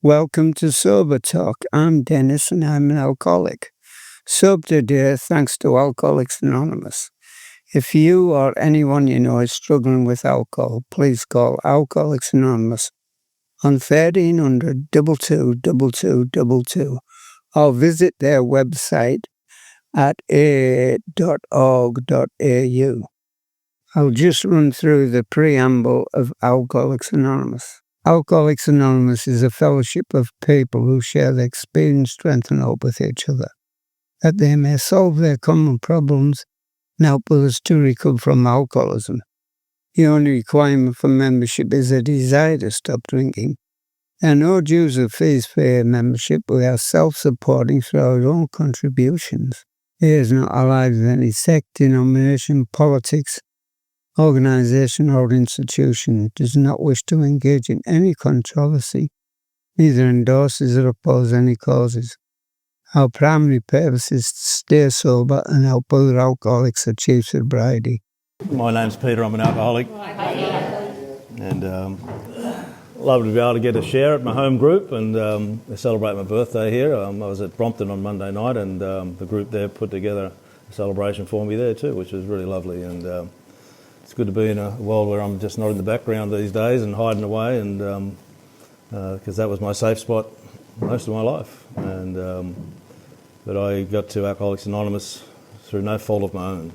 Welcome to Sober Talk. I'm Dennis and I'm an alcoholic. Sober today thanks to Alcoholics Anonymous. If you or anyone you know is struggling with alcohol, please call Alcoholics Anonymous on 1300 222222 or visit their website at aa.org.au. I'll just run through the preamble of Alcoholics Anonymous. Alcoholics Anonymous is a fellowship of people who share their experience, strength, and hope with each other, that they may solve their common problems and help others to recover from alcoholism. The only requirement for membership is a desire to stop drinking. There are no dues or fees for a membership. We are self-supporting through our own contributions. It is not allied with any sect, denomination, politics, organization or institution. It does not wish to engage in any controversy, neither endorses or opposes any causes. Our primary purpose is to stay sober and help other alcoholics achieve sobriety. My name's Peter, I'm an alcoholic, and lovely to be able to get a share at my home group and celebrate my birthday here. I was at Brompton on Monday night, and the group there put together a celebration for me there too, which was really lovely. And it's good to be in a world where I'm just not in the background these days and hiding away, and because that was my safe spot most of my life. And but I got to Alcoholics Anonymous through no fault of my own.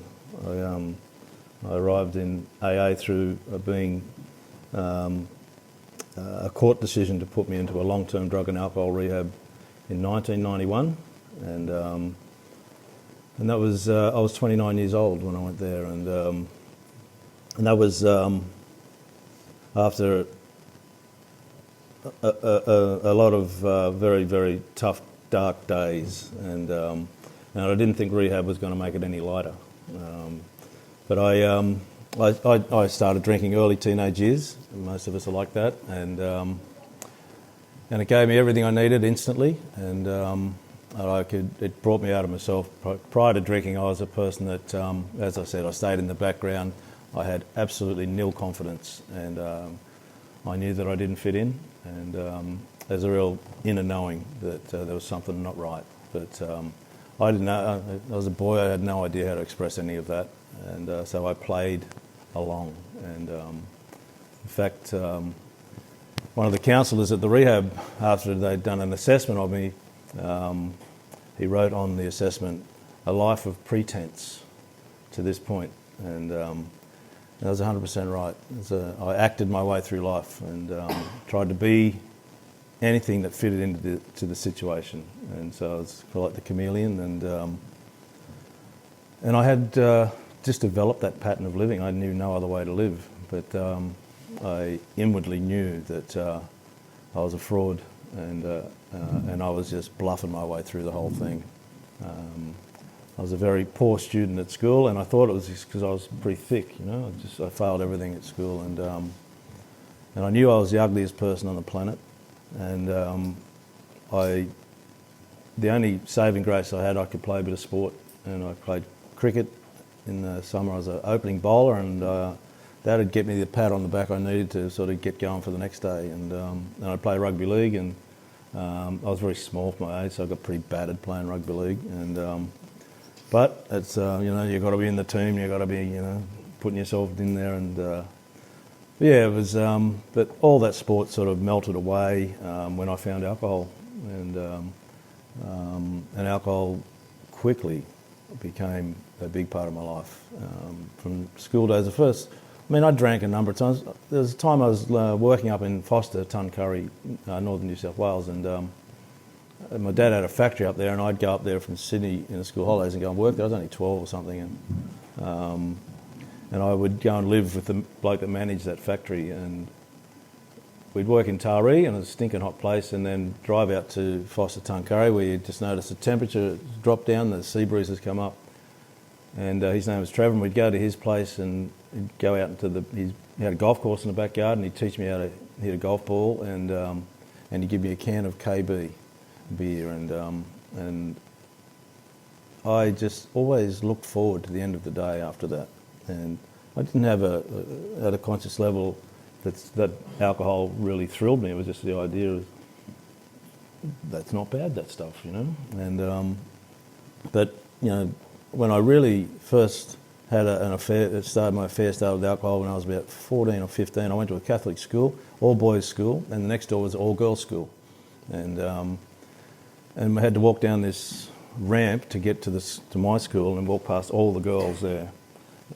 I arrived in AA through being a court decision to put me into a long-term drug and alcohol rehab in 1991, and that was I was 29 years old when I went there, and that was after a lot of very, very tough, dark days, and I didn't think rehab was going to make it any lighter. But I started drinking early teenage years. Most of us are like that, and it gave me everything I needed instantly, and it brought me out of myself. Prior to drinking, I was a person that, as I said, I stayed in the background. I had absolutely nil confidence, and I knew that I didn't fit in, and there's a real inner knowing that there was something not right. But I didn't know. As a boy, I had no idea how to express any of that, and so I played along. And in fact, one of the counsellors at the rehab, after they'd done an assessment of me, he wrote on the assessment, "A life of pretense to this point," and that was 100% right. I acted my way through life and tried to be anything that fitted into the situation, and so I was like the chameleon, and I had just developed that pattern of living. I knew no other way to live, but I inwardly knew that I was a fraud, and I was just bluffing my way through the whole thing. I was a very poor student at school, and I thought it was just because I was pretty thick, you know. I failed everything at school, and I knew I was the ugliest person on the planet, and the only saving grace I had, I could play a bit of sport, and I played cricket in the summer. I was an opening bowler, and that would get me the pat on the back I needed to sort of get going for the next day. And I'd play rugby league, and I was very small for my age, so I got pretty battered playing rugby league. And but it's you've got to be in the team, you've got to be putting yourself in there, and yeah, it was. But all that sport sort of melted away when I found alcohol, and alcohol quickly became a big part of my life. From school days, I drank a number of times. There was a time I was working up in Foster, Tuncurry, northern New South Wales, and my dad had a factory up there, and I'd go up there from Sydney in the school holidays and go and work there. I was only 12 or something, and I would go and live with the bloke that managed that factory, and we'd work in Taree, and it was a stinking hot place, and then drive out to Foster, Tuncurry, where you just notice the temperature drop down, the sea breezes come up, and his name was Trevor, and we'd go to his place, and he'd go out into he had a golf course in the backyard, and he'd teach me how to hit a golf ball, and he'd give me a can of KB beer, and I just always looked forward to the end of the day after that, and I didn't have at a conscious level that alcohol really thrilled me. It was just the idea of that's not bad, that stuff, you know. And but you know, when I really first had an affair, my affair started with alcohol when I was about 14 or 15. I went to a Catholic school, all boys school, and the next door was all girls school, and I had to walk down this ramp to get to my school and walk past all the girls there.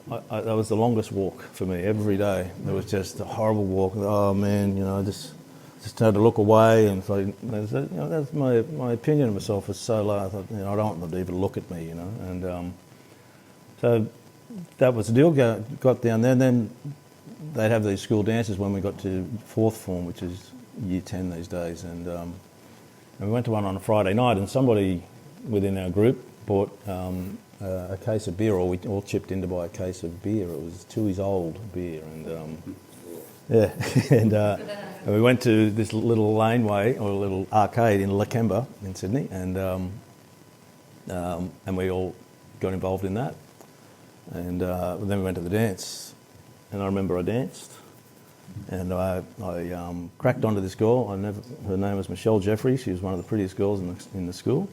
That was the longest walk for me every day. It was just a horrible walk. Oh man, you know, just had to look away, and so, you know, that's my opinion of myself was so low. I thought, you know, I don't want them to even look at me, you know, and so that was the deal. Got down there, and then they'd have these school dances when we got to fourth form, which is year 10 these days, and we went to one on a Friday night, and somebody within our group bought a case of beer, or we all chipped in to buy a case of beer. It was Tooheys Old beer, and yeah, and we went to this little laneway or a little arcade in Lakemba in Sydney, and we all got involved in that, and then we went to the dance, and I remember I danced, and I cracked onto this girl. Her name was Michelle Jeffrey. She was one of the prettiest girls in the school.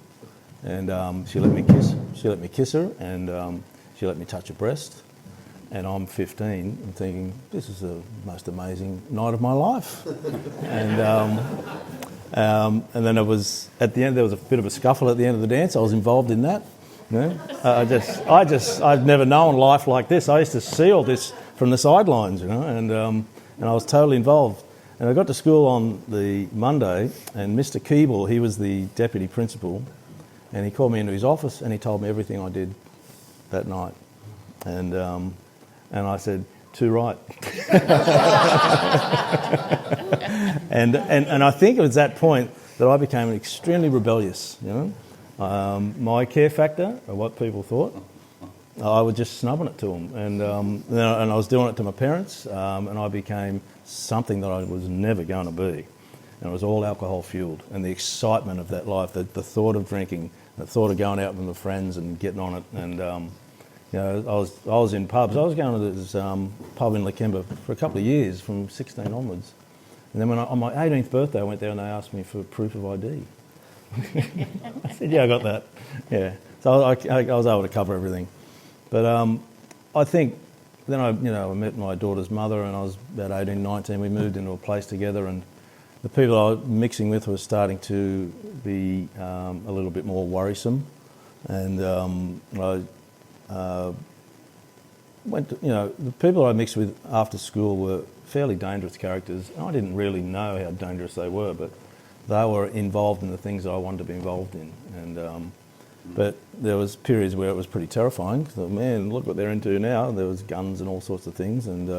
And she let me kiss her, and she let me touch her breast. And I'm 15 and thinking, this is the most amazing night of my life. and then it was, at the end, there was a bit of a scuffle at the end of the dance. I was involved in that. You know? I've never known life like this. I used to see all this from the sidelines, you know, and I was totally involved. And I got to school on the Monday, and Mr. Keeble, he was the deputy principal, and he called me into his office and he told me everything I did that night. And I said, too right. and I think it was that point that I became extremely rebellious, you know. My care factor, or what people thought, I was just snubbing it to them. And I was doing it to my parents, and I became something that I was never going to be. And it was all alcohol fueled, and the excitement of that life, the thought of drinking, the thought of going out with my friends and getting on it, and you know, I was in pubs. I was going to this pub in Lakemba for a couple of years, from 16 onwards, and then on my 18th birthday, I went there and they asked me for proof of ID. I said, "Yeah, I got that." Yeah, so I was able to cover everything, but I think then I met my daughter's mother, and I was about 18, 19. We moved into a place together, and the people I was mixing with were starting to be a little bit more worrisome, and I went to, the people I mixed with after school were fairly dangerous characters. I didn't really know how dangerous they were, but they were involved in the things that I wanted to be involved in, and but there was periods where it was pretty terrifying. Cause, man, look what they're into now. There was guns and all sorts of things, and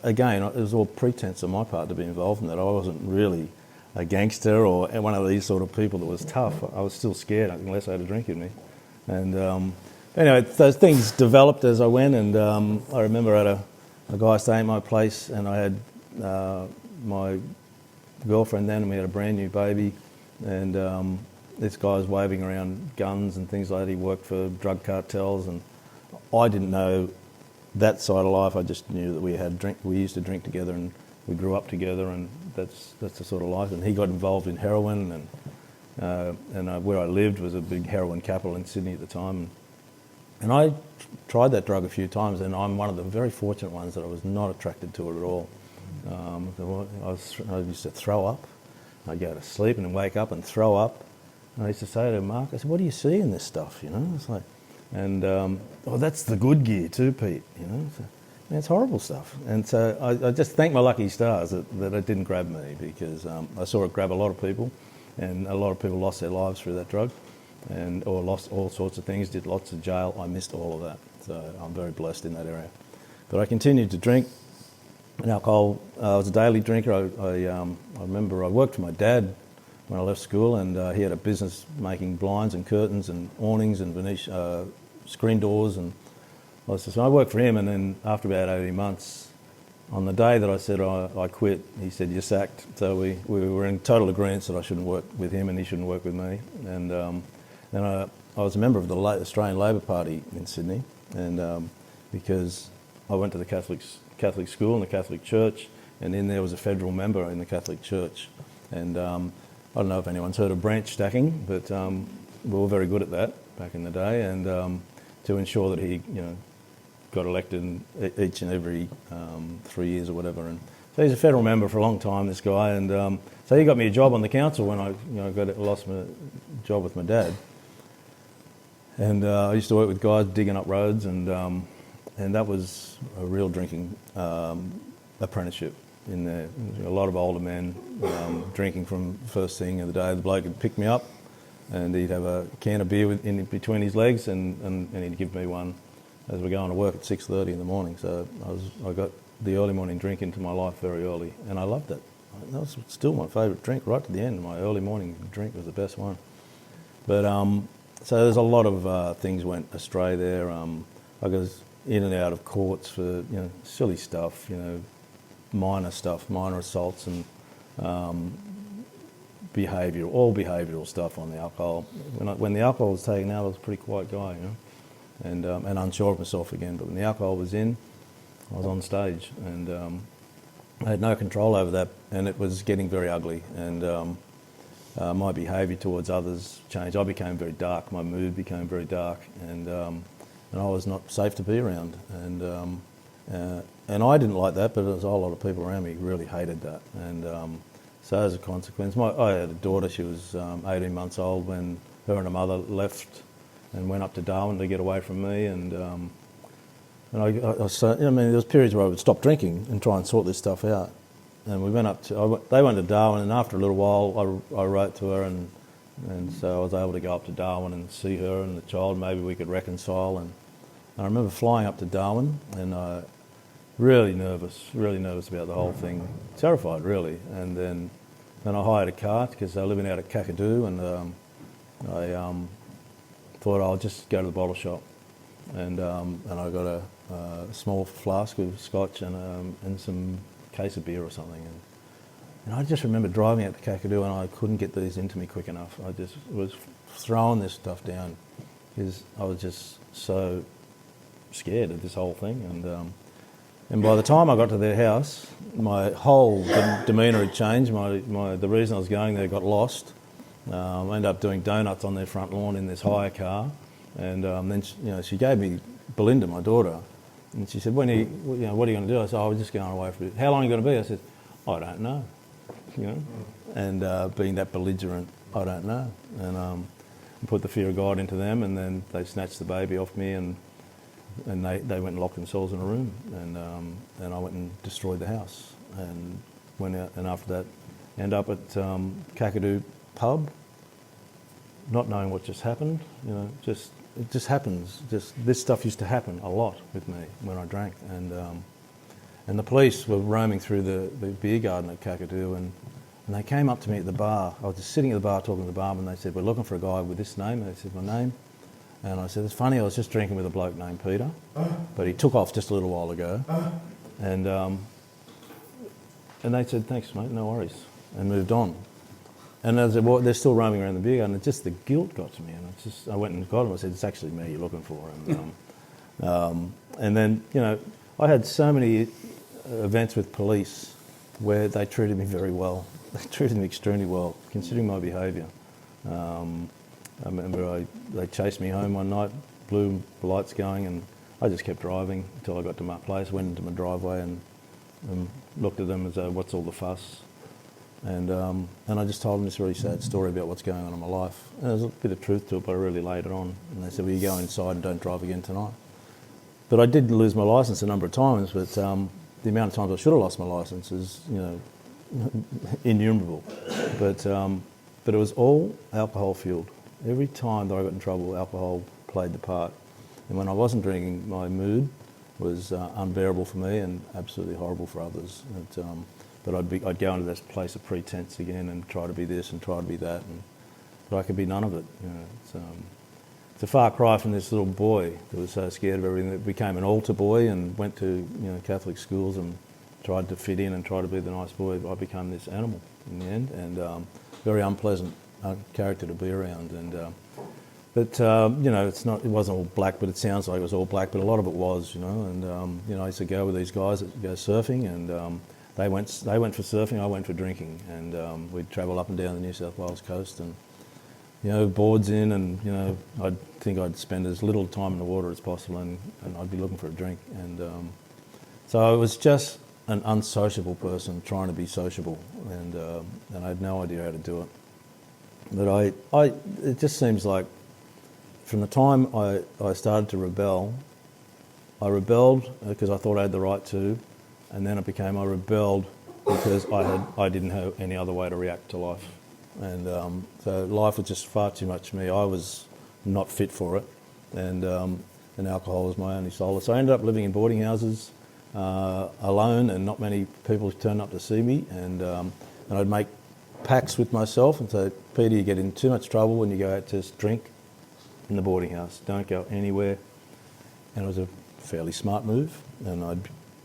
again, it was all pretense on my part to be involved in that. I wasn't really a gangster or one of these sort of people that was tough. I was still scared unless I had a drink in me. And anyway, those things developed as I went, and I remember I had a guy staying at my place, and I had my girlfriend then, and we had a brand new baby, and this guy was waving around guns and things like that. He worked for drug cartels, and I didn't know that side of life. I just knew that we used to drink together, and we grew up together, and that's the sort of life. And he got involved in heroin, and where I lived was a big heroin capital in Sydney at the time. And I tried that drug a few times, and I'm one of the very fortunate ones that I was not attracted to it at all. I used to throw up. I'd go to sleep and then wake up and throw up. And I used to say to Mark, I said, "What do you see in this stuff?" You know, it's like, and that's the good gear too, Pete. You know, so, man, it's horrible stuff. And so I just thank my lucky stars that it didn't grab me, because I saw it grab a lot of people, and a lot of people lost their lives through that drug, or lost all sorts of things, did lots of jail. I missed all of that, so I'm very blessed in that area. But I continued to drink. And alcohol, I was a daily drinker. I remember I worked for my dad when I left school, and he had a business making blinds and curtains and awnings and Venetian screen doors, and so I worked for him. And then after about 18 months, on the day that I said I quit, he said, "You're sacked." So we were in total agreement that I shouldn't work with him and he shouldn't work with me. And then I was a member of the Australian Labor Party in Sydney, and because I went to the Catholic school and the Catholic church, and in there was a federal member in the Catholic church, and I don't know if anyone's heard of branch stacking, but we were very good at that back in the day, and to ensure that he, got elected each and every 3 years or whatever. And so he's a federal member for a long time, this guy, and so he got me a job on the council when I lost my job with my dad. And I used to work with guys digging up roads, and that was a real drinking apprenticeship in there. A lot of older men drinking from first thing of the day. The bloke would pick me up, and he'd have a can of beer in between his legs, and he'd give me one as we're going to work at 6:30 in the morning. So I got the early morning drink into my life very early, and I loved it. That was still my favourite drink right to the end. My early morning drink was the best one. But so there's a lot of things went astray there. I was in and out of courts for silly stuff, minor stuff, minor assaults, and all behavioural stuff on the alcohol. When the alcohol was taken out, I was a pretty quiet guy, and unsure of myself again. But when the alcohol was in, I was on stage, and I had no control over that, and it was getting very ugly. And my behaviour towards others changed. I became very dark. My mood became very dark, and I was not safe to be around. And I didn't like that, but there was a whole lot of people around me who really hated that. And so as a consequence, I had a daughter. She was 18 months old when her and her mother left and went up to Darwin to get away from me. And there was periods where I would stop drinking and try and sort this stuff out. And we went they went to Darwin, and after a little while I wrote to her, and so I was able to go up to Darwin and see her and the child. Maybe we could reconcile. And I remember flying up to Darwin, and really nervous about the whole thing, terrified really. And then I hired a car because they were living out at Kakadu, and I thought I'll just go to the bottle shop, and I got a small flask of scotch and some case of beer or something, and I just remember driving out to Kakadu, and I couldn't get these into me quick enough. I just was throwing this stuff down because I was just so scared of this whole thing. And by the time I got to their house, my whole demeanour had changed. The reason I was going there got lost. I ended up doing donuts on their front lawn in this hire car, and then she gave me Belinda, my daughter. And she said, what are you going to do? I said, I was just going away for a bit. How long are you going to be? I said, I don't know. And being that belligerent, I don't know. And put the fear of God into them, and then they snatched the baby off me, and they went and locked themselves in a room, and I went and destroyed the house, and went out, and after that, ended up at Kakadu pub, not knowing what just happened. It just happens. This stuff used to happen a lot with me when I drank, and the police were roaming through the beer garden at Kakadu, and they came up to me at the bar. I was just sitting at the bar talking to the barman. They said, "We're looking for a guy with this name." And they said, "My name?" And I said, "It's funny, I was just drinking with a bloke named Peter, but he took off just a little while ago." And they said, "Thanks, mate, no worries," and moved on. And I said, "Well, they're still roaming around the beer garden." And just the guilt got to me, and I went and got him. I said, "It's actually me you're looking for." And then, I had so many events with police where they treated me very well. They treated me extremely well, considering my behaviour. I remember they chased me home one night, blew the lights going, and I just kept driving until I got to my place, went into my driveway and looked at them as though, "What's all the fuss?" And I just told them this really sad story about what's going on in my life. And there's a bit of truth to it, but I really laid it on. And they said, "Well, you go inside and don't drive again tonight." But I did lose my licence a number of times, but the amount of times I should have lost my licence is, innumerable. But it was all alcohol fueled. Every time that I got in trouble, alcohol played the part. And when I wasn't drinking, my mood was unbearable for me and absolutely horrible for others. But I'd go into this place of pretense again and try to be this and try to be that, but I could be none of it. It's a far cry from this little boy that was so scared of everything that became an altar boy and went to Catholic schools and tried to fit in and try to be the nice boy. I became this animal in the end, and very unpleasant character to be around. But it wasn't all black, but it sounds like it was all black, but a lot of it was, And I used to go with these guys that go surfing, and they went for surfing, I went for drinking, and we'd travel up and down the New South Wales coast, and boards in, and I'd think I'd spend as little time in the water as possible, and I'd be looking for a drink, and so I was just an unsociable person trying to be sociable, and I had no idea how to do it. But it just seems like from the time I started to rebel, I rebelled because I thought I had the right to, and then it became I rebelled because I didn't have any other way to react to life. And so life was just far too much for me. I was not fit for it, and alcohol was my only solace. So I ended up living in boarding houses alone, and not many people turned up to see me. And I'd make pacts with myself and say, Peter, you get in too much trouble when you go out to drink in the boarding house. Don't go anywhere. And it was a fairly smart move. And I'd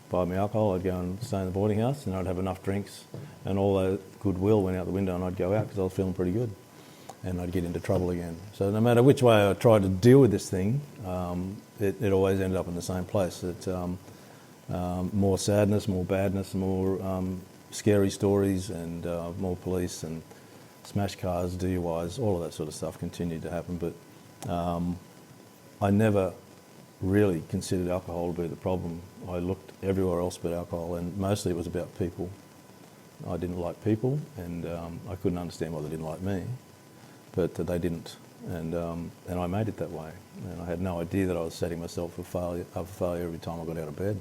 buy me alcohol, I'd go and stay in the boarding house, and I'd have enough drinks, and all that goodwill went out the window, and I'd go out because I was feeling pretty good, and I'd get into trouble again. So no matter which way I tried to deal with this thing, it always ended up in the same place. More sadness, more badness, more scary stories, and more police and smashed cars, DUIs, all of that sort of stuff continued to happen. But I never really considered alcohol to be the problem. I looked everywhere else but alcohol, and mostly it was about people. I didn't like people, and I couldn't understand why they didn't like me, but they didn't, and I made it that way. And I had no idea that I was setting myself up for failure every time I got out of bed.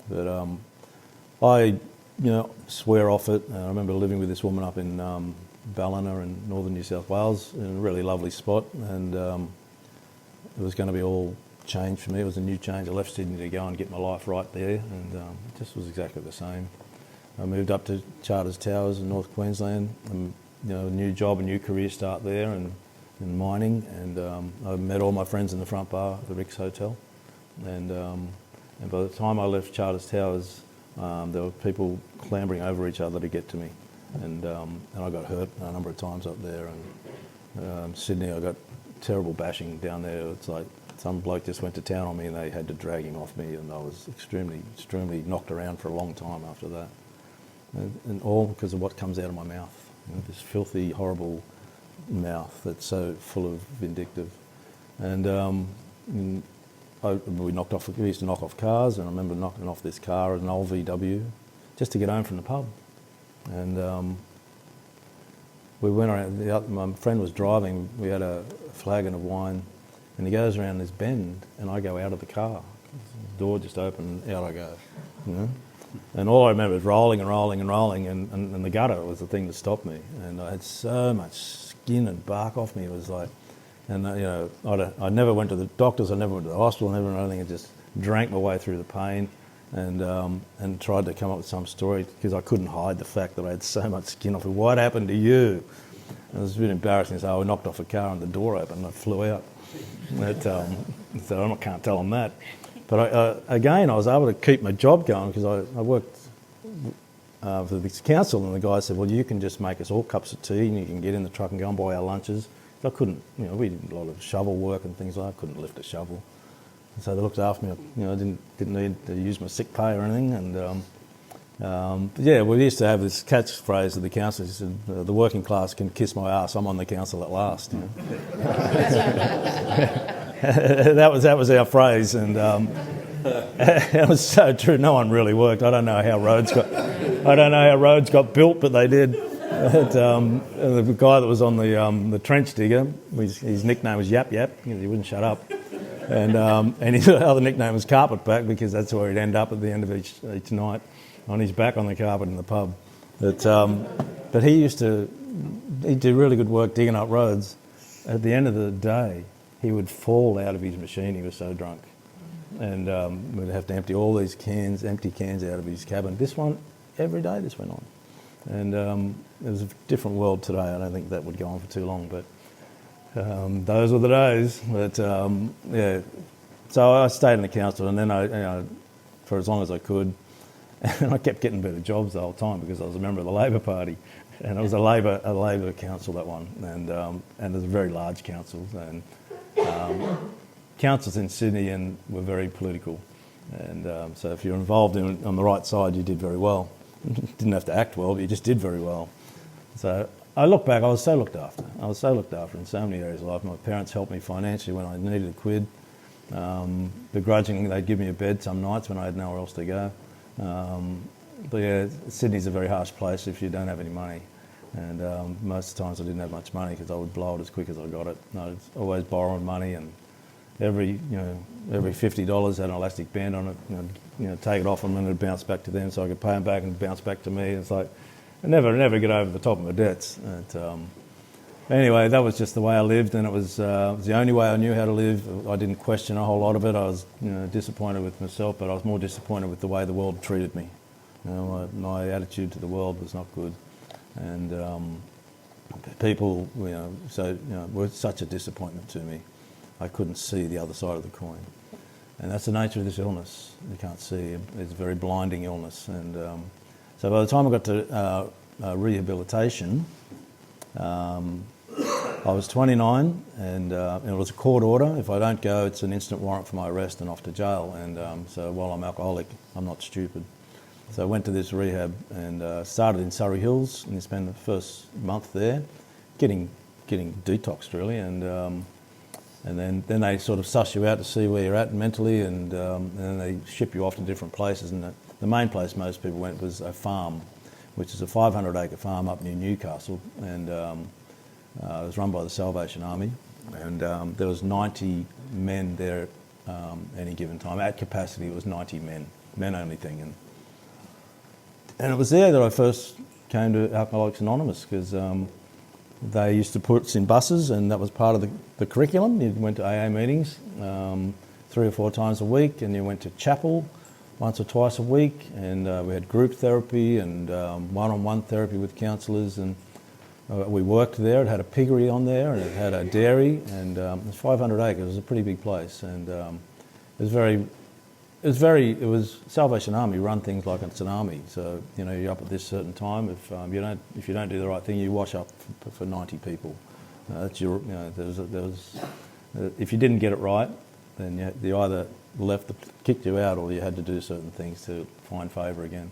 But I swear off it. I remember living with this woman up in Ballina in northern New South Wales, in a really lovely spot, and it was going to be all change for me. It was a new change. I left Sydney to go and get my life right there, and it just was exactly the same. I moved up to Charters Towers in North Queensland, and a new job, a new career start there, and in mining, and I met all my friends in the front bar at the Rick's Hotel, and by the time I left Charters Towers, there were people clambering over each other to get to me, and I got hurt a number of times up there, and Sydney I got terrible bashing down there. It's like some bloke just went to town on me, and they had to drag him off me, and I was extremely knocked around for a long time after that, and all because of what comes out of my mouth, this filthy, horrible mouth that's so full of vindictive. And we used to knock off cars, and I remember knocking off this car, an old VW, just to get home from the pub. And we went around, my friend was driving, we had a flagon of wine, and he goes around this bend, and I go out of the car. The door just opened, and out I go, And all I remember was rolling and rolling and rolling, and the gutter was the thing that stopped me. And I had so much skin and bark off me. It was like, and I never went to the doctors, I never went to the hospital, never went anything. I just drank my way through the pain, and tried to come up with some story, because I couldn't hide the fact that I had so much skin off me. What happened to you? And it was a bit embarrassing to say, I knocked off a car and the door opened and I flew out. So I can't tell them that. But again, I was able to keep my job going, because I worked for the council, and the guy said, well, you can just make us all cups of tea, and you can get in the truck and go and buy our lunches. I couldn't, we did a lot of shovel work and things like that. I couldn't lift a shovel. And so they looked after me. I didn't need to use my sick pay or anything. And but yeah, we used to have this catchphrase of the council. He said, the working class can kiss my ass, I'm on the council at last. That was our phrase, and it was so true. No one really worked. I don't know how roads got built, but they did. The guy that was on the trench digger, his nickname was Yap Yap, because he wouldn't shut up, and his other nickname was Carpetback, because that's where he'd end up at the end of each night, on his back on the carpet in the pub. But he'd do really good work digging up roads. At the end of the day, he would fall out of his machine. He was so drunk, and we'd have to empty all these empty cans out of his cabin. Every day this went on, and it was a different world today. I don't think that would go on for too long, but those were the days. But yeah, so I stayed in the council, and then I for as long as I could, and I kept getting better jobs the whole time, because I was a member of the Labor Party, and it was a Labor council, that one, and it was a very large council, and councils in Sydney were very political, and so if you're involved on the right side, you did very well. Didn't have to act well, but you just did very well. So I look back, I was so looked after. I was so looked after in so many areas of life. My parents helped me financially when I needed a quid. Begrudgingly, they'd give me a bed some nights when I had nowhere else to go. But yeah, Sydney's a very harsh place if you don't have any money. And most of the times I didn't have much money because I would blow it as quick as I got it. I was always borrowing money, and every $50 had an elastic band on it. Take it off them and it'd bounce back to them, so I could pay them back and bounce back to me. It's like I never get over the top of my debts. Anyway, that was just the way I lived, and it was the only way I knew how to live. I didn't question a whole lot of it. I was disappointed with myself, but I was more disappointed with the way the world treated me. My attitude to the world was not good, and people, were such a disappointment to me. I couldn't see the other side of the coin, and that's the nature of this illness. You can't see. It's a very blinding illness, and so by the time I got to rehabilitation, I was 29, and it was a court order. If I don't go, it's an instant warrant for my arrest and off to jail. And so while I'm alcoholic, I'm not stupid. So I went to this rehab and started in Surrey Hills, and spent the first month there, getting detoxed really, and then they sort of suss you out to see where you're at mentally, and then they ship you off to different places. And the main place most people went was a farm, which is a 500-acre farm up near Newcastle, and it was run by the Salvation Army, and there was 90 men there any given time. At capacity, it was 90 men only thing. And it was there that I first came to Alcoholics Anonymous, because they used to put us in buses, and that was part of the curriculum. You went to AA meetings 3 or 4 times a week, and you went to chapel once or twice a week, and we had group therapy and one-on-one therapy with counsellors, and we worked there. It had a piggery on there, and it had a dairy, and it was 500 acres. It was a pretty big place, and it was Salvation Army run things like it's an army. So you're up at this certain time. If you don't do the right thing, you wash up for 90 people. That's your if you didn't get it right, then you either kicked you out, or you had to do certain things to find favour again.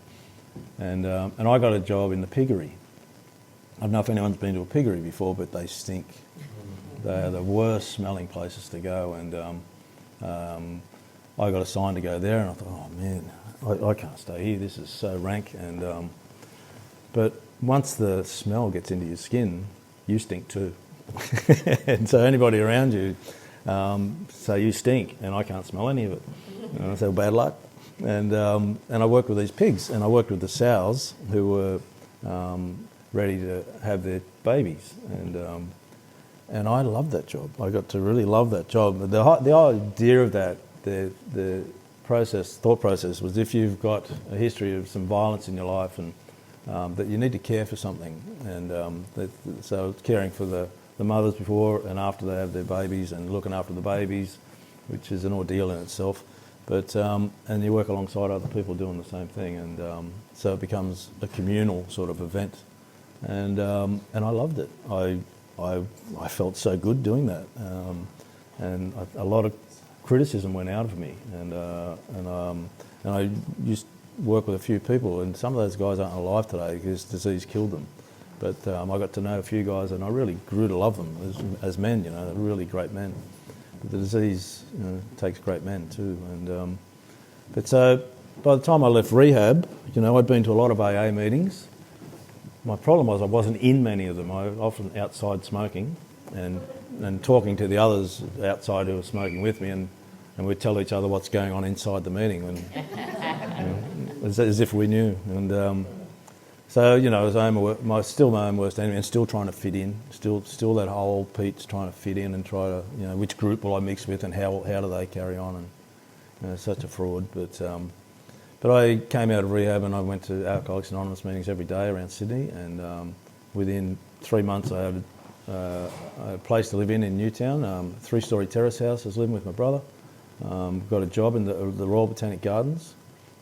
And I got a job in the piggery. I don't know if anyone's been to a piggery before, but they stink. They are the worst smelling places to go, and I got assigned to go there, and I thought, oh man, I can't stay here. This is so rank. And but once the smell gets into your skin, you stink too. And so anybody around you, so you stink, and I can't smell any of it. So bad luck. And I worked with these pigs, and I worked with the sows who were ready to have their babies, and I loved that job. I got to really love that job. The idea of that, the thought process was, if you've got a history of some violence in your life, and that you need to care for something, and so caring for the mothers before and after they have their babies, and looking after the babies, which is an ordeal in itself. But and you work alongside other people doing the same thing, and so it becomes a communal sort of event, and I loved it. I felt so good doing that, and a lot of criticism went out of me, and I used to work with a few people, and some of those guys aren't alive today because disease killed them. But I got to know a few guys, and I really grew to love them as men. They're really great men. But the disease takes great men too. And but so by the time I left rehab, I'd been to a lot of AA meetings. My problem was I wasn't in many of them. I was often outside smoking, and talking to the others outside who were smoking with me, and we'd tell each other what's going on inside the meeting, and as if we knew. And so I was still my own worst enemy, and still trying to fit in. Still that whole Pete's trying to fit in and try to which group will I mix with, and how do they carry on, and such a fraud. But I came out of rehab, and I went to Alcoholics Anonymous meetings every day around Sydney, and within 3 months I had a place to live in Newtown, 3-storey terrace house. I was living with my brother. Got a job in the Royal Botanic Gardens.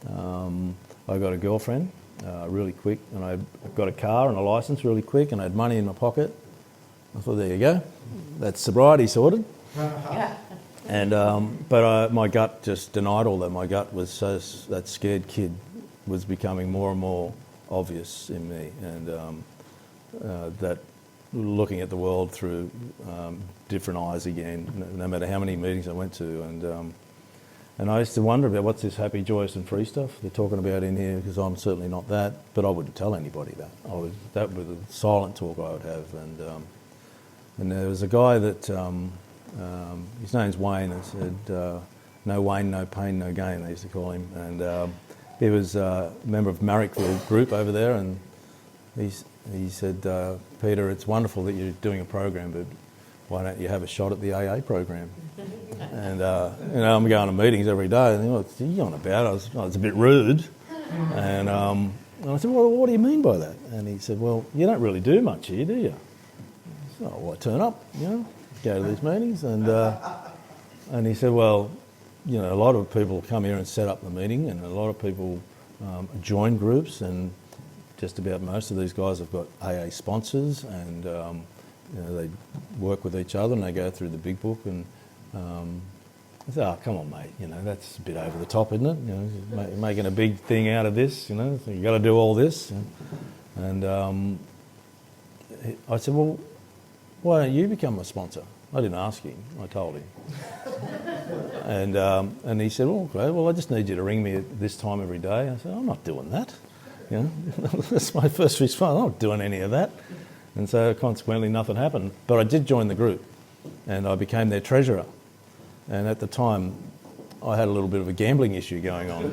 I got a girlfriend really quick, and I got a car and a licence really quick, and I had money in my pocket. I thought, there you go, that's sobriety sorted. And but my gut just denied all that. My gut was that scared kid was becoming more and more obvious in me, and that looking at the world through different eyes again, no matter how many meetings I went to, and I used to wonder about what's this happy, joyous and free stuff they're talking about in here, because I'm certainly not that, but I wouldn't tell anybody that. That was a silent talk I would have, and there was a guy that, his name's Wayne, and said, no Wayne, no pain, no gain, they used to call him, and he was a member of Marrickville group over there, and he said, Peter, it's wonderful that you're doing a program, but why don't you have a shot at the AA program? And I'm going to meetings every day, and what's he on about? It's a bit rude. And I said, well, what do you mean by that? And he said, well, you don't really do much here, do you? I said, oh, well, I turn up, go to these meetings. And he said, well, a lot of people come here and set up the meeting, and a lot of people join groups, and just about most of these guys have got AA sponsors, and they work with each other, and they go through the big book. And I said, oh, come on, mate, that's a bit over the top, isn't it? You're making a big thing out of this, so you got to do all this. And I said, well, why don't you become a sponsor? I didn't ask him, I told him. And he said, well, okay, well, I just need you to ring me at this time every day. I said, I'm not doing that. That's my first response. I'm not doing any of that. And so consequently nothing happened. But I did join the group, and I became their treasurer. And at the time, I had a little bit of a gambling issue going on.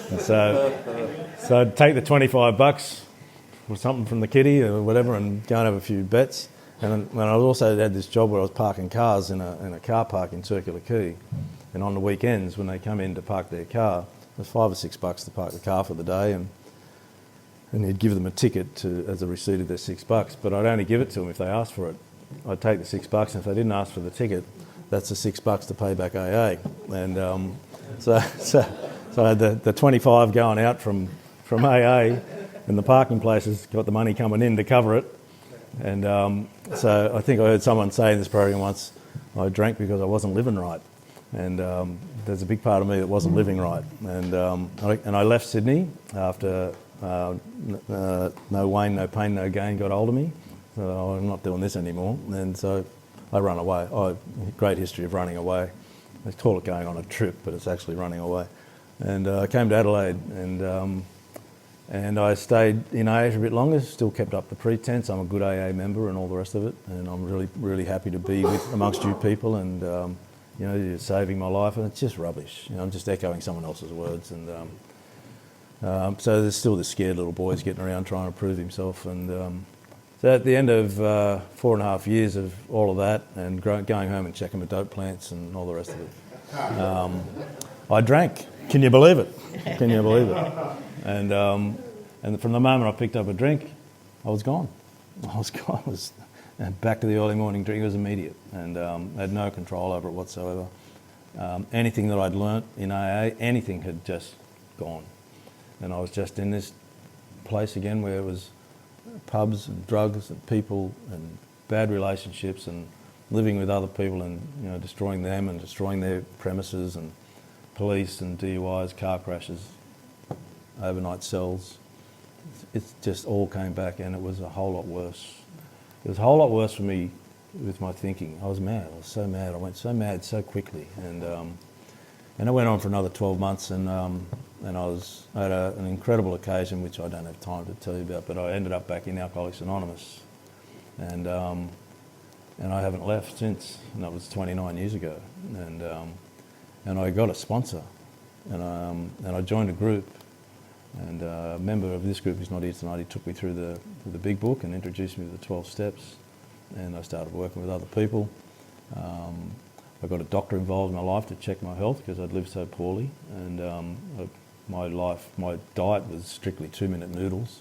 And so I'd take the $25 or something from the kitty or whatever and go and have a few bets. And when I also had this job where I was parking cars in a car park in Circular Quay. And on the weekends, when they come in to park their car, it was $5 or $6 to park the car for the day, and you'd give them a ticket as a receipt of their $6. But I'd only give it to them if they asked for it. I'd take the $6, and if they didn't ask for the ticket, that's the $6 to pay back AA. And so I had the 25 going out from AA, and the parking places got the money coming in to cover it. And so I think I heard someone say in this program once, I drank because I wasn't living right. And there's a big part of me that wasn't living right. And I left Sydney after no Wayne, no pain, no gain got hold of me. So I'm not doing this anymore. And so I run away. Great history of running away. They call it going on a trip, but it's actually running away. And I came to Adelaide, and I stayed in AA for a bit longer, still kept up the pretense. I'm a good AA member and all the rest of it, and I'm really, really happy to be amongst you people, and you're saving my life, and it's just rubbish. I'm just echoing someone else's words, and so there's still this scared little boy getting around trying to prove himself, and so at the end of 4.5 years of all of that, and going home and checking my dope plants and all the rest of it, I drank. Can you believe it? Can you believe it? And from the moment I picked up a drink, I was gone. I was gone. And back to the early morning drink. It was immediate, and I had no control over it whatsoever. Anything that I'd learnt in AA, anything had just gone. And I was just in this place again where it was pubs and drugs and people and bad relationships and living with other people and destroying them and destroying their premises, and police and DUIs, car crashes, overnight cells. It just all came back, and it was a whole lot worse. It was a whole lot worse for me with my thinking. I was mad. I was so mad. I went so mad so quickly, and it went on for another 12 months, and I had an incredible occasion which I don't have time to tell you about, but I ended up back in Alcoholics Anonymous, and I haven't left since, and that was 29 years ago, and I got a sponsor, and I joined a group. And a member of this group who's not here tonight, he took me through the big book and introduced me to the 12 steps, and I started working with other people. I got a doctor involved in my life to check my health because I'd lived so poorly, and my diet was strictly 2-minute noodles,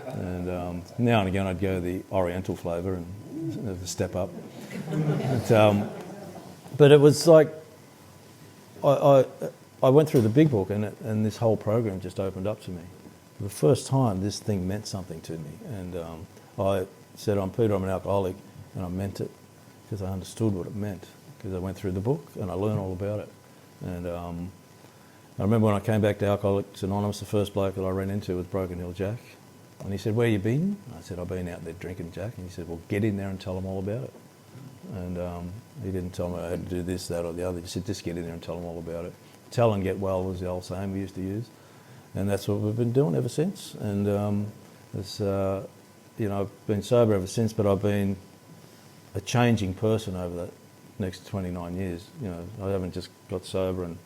and now and again I'd go the Oriental flavour and the step up. But it was like I went through the big book, and this whole program just opened up to me. For the first time, this thing meant something to me. And I said, I'm Peter, I'm an alcoholic, and I meant it because I understood what it meant, because I went through the book and I learned all about it. I remember when I came back to Alcoholics Anonymous, the first bloke that I ran into was Broken Hill Jack. And he said, "Where you been?" I said, "I've been out there drinking, Jack." And he said, "Well, get in there and tell them all about it." And he didn't tell me I had to do this, that or the other. He said, "Just get in there and tell them all about it." Tell and get well was the old saying we used to use. And that's what we've been doing ever since. And it's, I've been sober ever since, but I've been a changing person over that next 29 years. I haven't just got sober and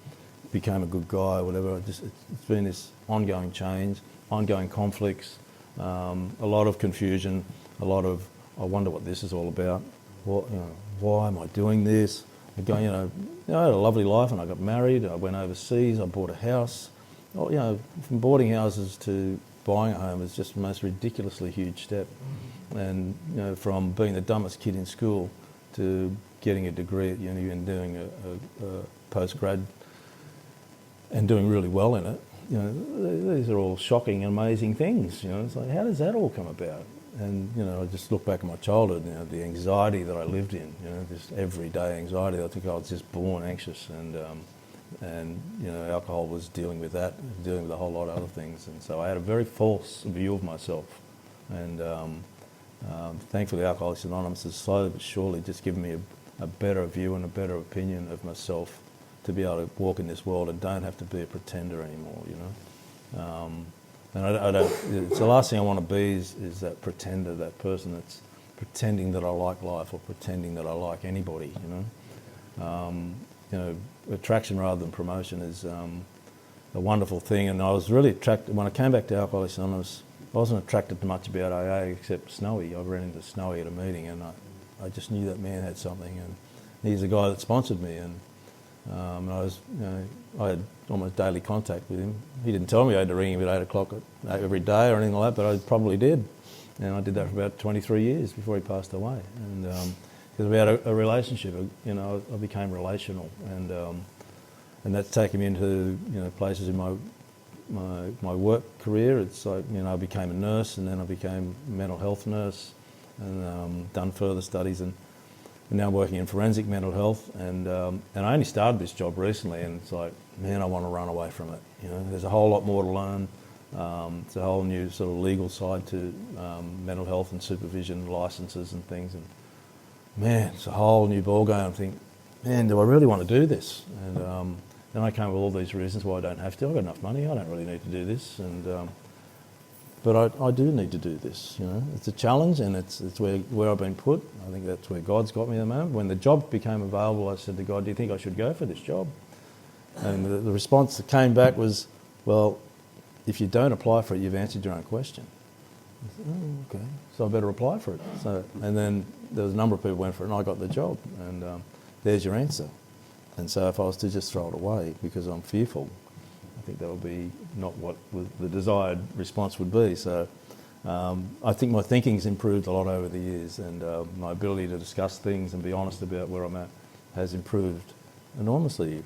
became a good guy or whatever. It's been this ongoing change, ongoing conflicts, a lot of confusion, a lot of, I wonder what this is all about. Why am I doing this? I had a lovely life and I got married, I went overseas, I bought a house. From boarding houses to buying a home is just the most ridiculously huge step. And from being the dumbest kid in school to getting a degree at uni and doing a postgrad and doing really well in it, these are all shocking and amazing things. It's like, how does that all come about? And I just look back at my childhood, the anxiety that I lived in, this everyday anxiety. I think I was just born anxious, and alcohol was dealing with that, dealing with a whole lot of other things. And so I had a very false view of myself. And thankfully, Alcoholics Anonymous has slowly but surely just given me a better view and a better opinion of myself to be able to walk in this world and don't have to be a pretender anymore. And I don't. It's the last thing I want to be is that pretender, that person that's pretending that I like life or pretending that I like anybody. Attraction rather than promotion is a wonderful thing. And I was really attracted when I came back to Alcoholics Anonymous. I wasn't attracted much about AA except Snowy. I ran into Snowy at a meeting, and I just knew that man had something, and he's the guy that sponsored me. And I had almost daily contact with him. He didn't tell me I had to ring him at 8 o'clock every day or anything like that, but I probably did. And I did that for about 23 years before he passed away. And because we had a relationship, I became relational, and that's taken me into places in my work career. It's like I became a nurse, and then I became a mental health nurse, and done further studies, and now I'm working in forensic mental health, and I only started this job recently, and it's like, man, I want to run away from it. There's a whole lot more to learn. It's a whole new sort of legal side to mental health and supervision, licences and things, and man, it's a whole new ballgame. I think, man, do I really want to do this? And then I came up with all these reasons why I don't have to. I've got enough money. I don't really need to do this, but I do need to do this. It's a challenge, and it's where I've been put. I think that's where God's got me at the moment. When the job became available, I said to God, "Do you think I should go for this job?" And the response that came back was, "Well, if you don't apply for it, you've answered your own question." I said, "Oh, okay, so I better apply for it." And then there was a number of people who went for it, and I got the job. And there's your answer. And so if I was to just throw it away because I'm fearful, I think that would be not what the desired response would be. So I think my thinking's improved a lot over the years, and my ability to discuss things and be honest about where I'm at has improved enormously.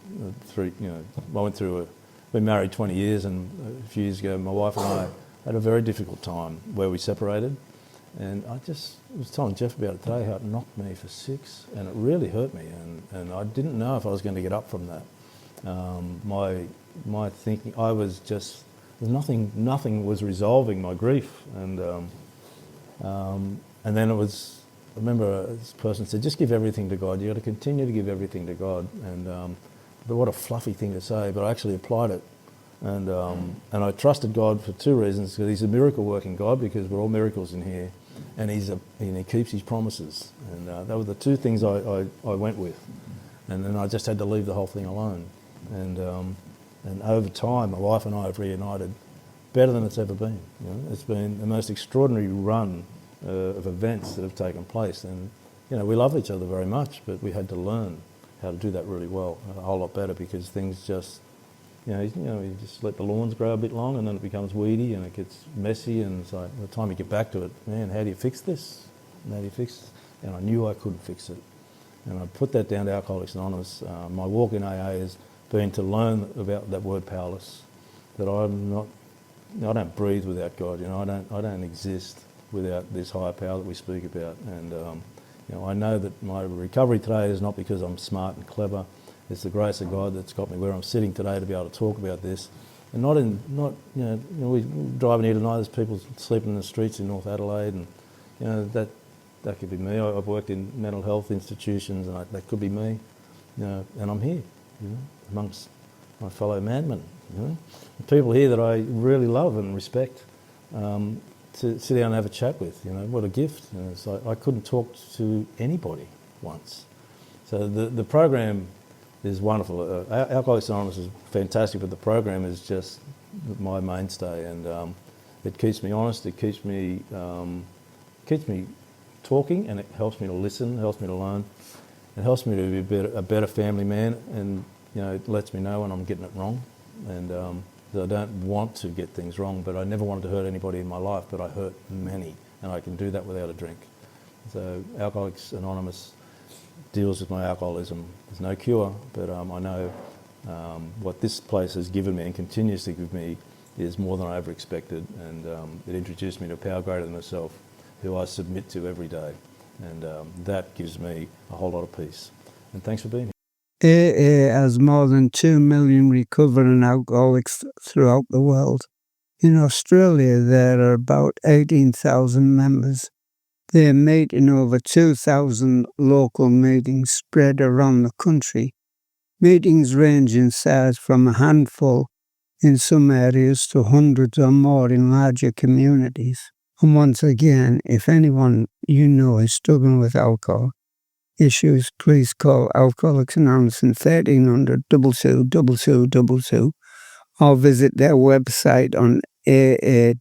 Been married 20 years, and a few years ago my wife and I had a very difficult time where we separated, and I was telling Jeff about it today, how it knocked me for 6, and it really hurt me, and I didn't know if I was going to get up from that. My thinking, I was just, nothing was resolving my grief, and then it was, I remember this person said, "Just give everything to God. You've got to continue to give everything to God." And but what a fluffy thing to say, but I actually applied it, and I trusted God for 2 reasons. Because He's a miracle working God, because we're all miracles in here, and He keeps His promises, and that were the 2 things I went with, and then I just had to leave the whole thing alone, and over time my wife and I have reunited better than it's ever been. It's been the most extraordinary run of events that have taken place, and we love each other very much, but we had to learn how to do that really well, a whole lot better, because things just, you just let the lawns grow a bit long, and then it becomes weedy and it gets messy, and it's like, by the time you get back to it, man, how do you fix this? How do you fix this? And I knew I couldn't fix it, and I put that down to Alcoholics Anonymous. My walk in AA has been to learn about that word powerless, that I don't breathe without God. I don't exist without this higher power that we speak about, and I know that my recovery today is not because I'm smart and clever. it's the grace of God that's got me where I'm sitting today to be able to talk about this. And we're driving here tonight, there's people sleeping in the streets in North Adelaide, and that could be me. I've worked in mental health institutions, and that could be me, and I'm here, amongst my fellow madmen, people here that I really love and respect, to sit down and have a chat with. What a gift. It's like I couldn't talk to anybody once. So the program is wonderful. Alcoholics Anonymous is fantastic, but the program is just my mainstay, and it keeps me honest. It keeps me talking, and it helps me to listen. It helps me to learn. It helps me to be a better family man, and it lets me know when I'm getting it wrong, and that I don't want to get things wrong. But I never wanted to hurt anybody in my life, but I hurt many, and I can do that without a drink. So Alcoholics Anonymous deals with my alcoholism. There's no cure, but I know what this place has given me and continues to give me is more than I ever expected, and it introduced me to a power greater than myself, who I submit to every day, and that gives me a whole lot of peace. And thanks for being here. AA has more than 2 million recovering alcoholics throughout the world. In Australia, there are about 18,000 members. They meet in over 2,000 local meetings spread around the country. Meetings range in size from a handful in some areas to hundreds or more in larger communities. And once again, if anyone you know is struggling with alcohol issues, please call Alcoholics Anonymous in 1300 222222 or visit their website on aa.org.au.